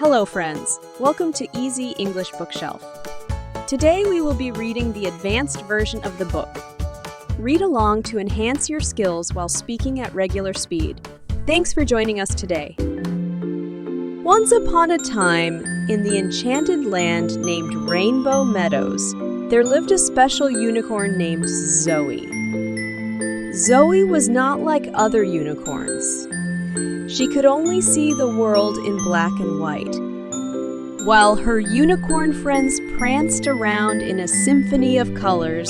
Hello friends, welcome to Easy English Bookshelf. Today we will be reading the advanced version of the book. Read along to enhance your skills while speaking at regular speed. Thanks for joining us today. Once upon a time, in the enchanted land named Rainbow Meadows, there lived a special unicorn named Zoe. Zoe was not like other unicorns. She could only see the world in black and white. While her unicorn friends pranced around in a symphony of colors,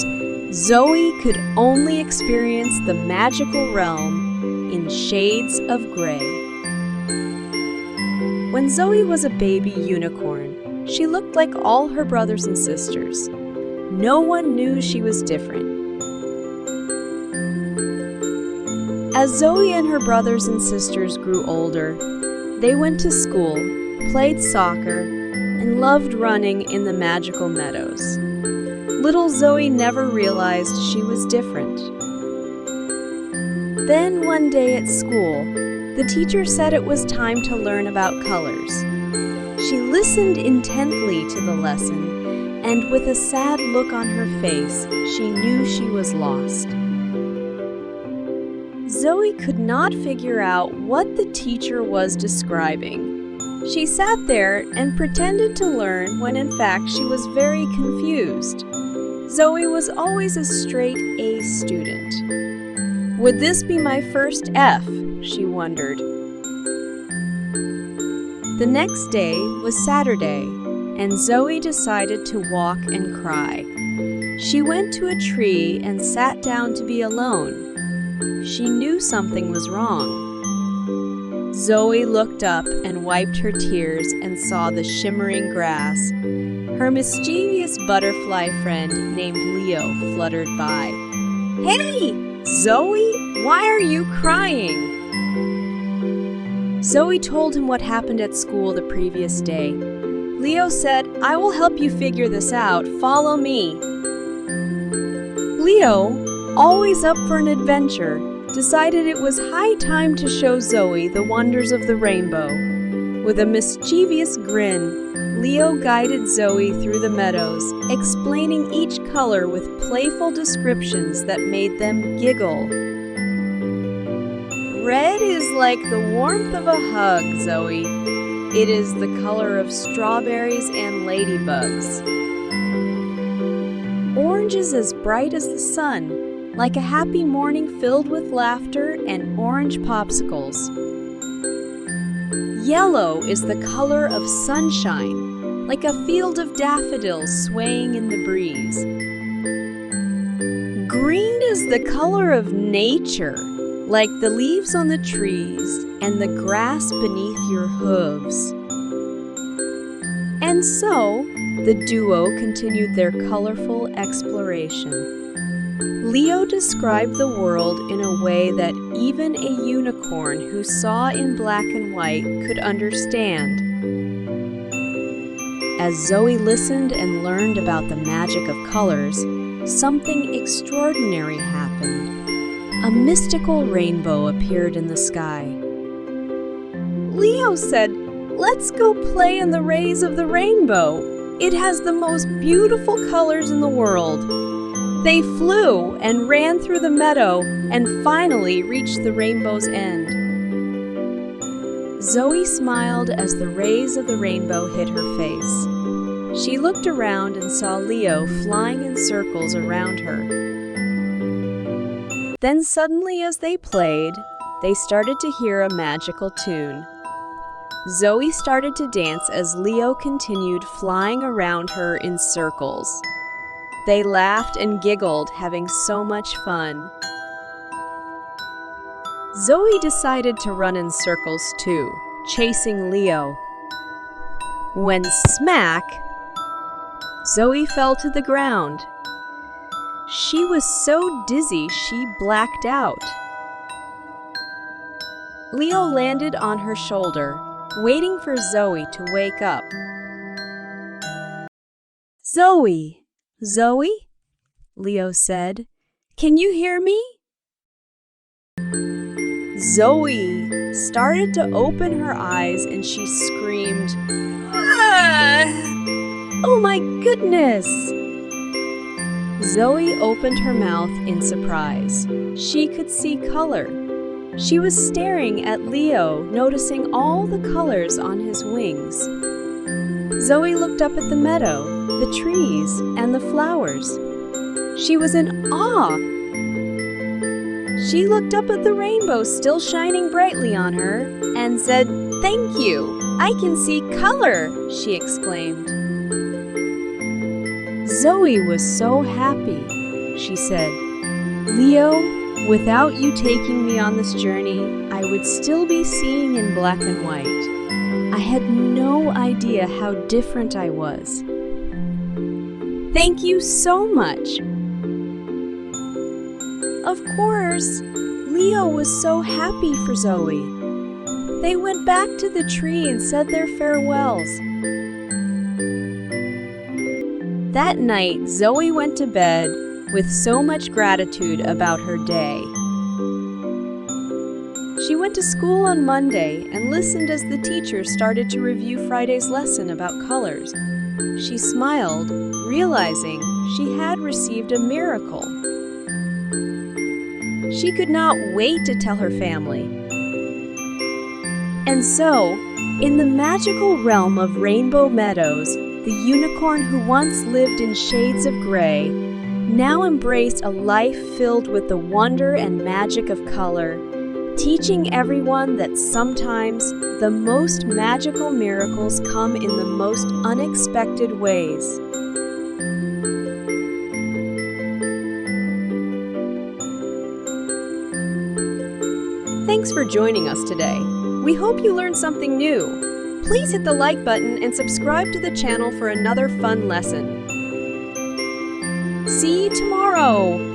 Zoe could only experience the magical realm in shades of gray. When Zoe was a baby unicorn, she looked like all her brothers and sisters. No one knew she was different. As Zoe and her brothers and sisters grew older, they went to school, played soccer, and loved running in the magical meadows. Little Zoe never realized she was different. Then one day at school, the teacher said it was time to learn about colors. She listened intently to the lesson, and with a sad look on her face, she knew she was lost. Zoe could not figure out what the teacher was describing. She sat there and pretended to learn when in fact she was very confused. Zoe was always a straight A student. Would this be my first F? She wondered. The next day was Saturday, and Zoe decided to walk and cry. She went to a tree and sat down to be alone. She knew something was wrong. Zoe looked up and wiped her tears and saw the shimmering grass. Her mischievous butterfly friend named Leo fluttered by. "Hey, Zoe, why are you crying?" Zoe told him what happened at school the previous day. Leo said, "I will help you figure this out. Follow me." Leo, always up for an adventure, decided it was high time to show Zoe the wonders of the rainbow. With a mischievous grin, Leo guided Zoe through the meadows, explaining each color with playful descriptions that made them giggle. "Red is like the warmth of a hug, Zoe. It is the color of strawberries and ladybugs. Orange is as bright as the sun, like a happy morning filled with laughter and orange popsicles. Yellow is the color of sunshine, like a field of daffodils swaying in the breeze. Green is the color of nature, like the leaves on the trees and the grass beneath your hooves." And so, the duo continued their colorful exploration. Leo described the world in a way that even a unicorn who saw in black and white could understand. As Zoe listened and learned about the magic of colors, something extraordinary happened. A mystical rainbow appeared in the sky. Leo said, "Let's go play in the rays of the rainbow. It has the most beautiful colors in the world." They flew and ran through the meadow and finally reached the rainbow's end. Zoe smiled as the rays of the rainbow hit her face. She looked around and saw Leo flying in circles around her. Then suddenly as they played, they started to hear a magical tune. Zoe started to dance as Leo continued flying around her in circles. They laughed and giggled, having so much fun. Zoe decided to run in circles too, chasing Leo. When smack, Zoe fell to the ground. She was so dizzy she blacked out. Leo landed on her shoulder, waiting for Zoe to wake up. "Zoe! Zoe?" Leo said. "Can you hear me?" Zoe started to open her eyes and she screamed, goodness! Zoe opened her mouth in surprise. She could see color. She was staring at Leo, noticing all the colors on his wings. Zoe looked up at the meadow, the trees, and the flowers. She was in awe. She looked up at the rainbow still shining brightly on her and said, "Thank you! I can see color!" she exclaimed. Zoe was so happy. She said, "Leo, without you taking me on this journey, I would still be seeing in black and white. I had no idea how different I was. Thank you so much." Of course, Leo was so happy for Zoe. They went back to the tree and said their farewells. That night, Zoe went to bed with so much gratitude about her day. She went to school on Monday and listened as the teacher started to review Friday's lesson about colors. She smiled, realizing she had received a miracle. She could not wait to tell her family. And so, in the magical realm of Rainbow Meadows, the unicorn who once lived in shades of gray now embraced a life filled with the wonder and magic of color, teaching everyone that sometimes the most magical miracles come in the most unexpected ways. Thanks for joining us today. We hope you learned something new. Please hit the like button and subscribe to the channel for another fun lesson. See you tomorrow!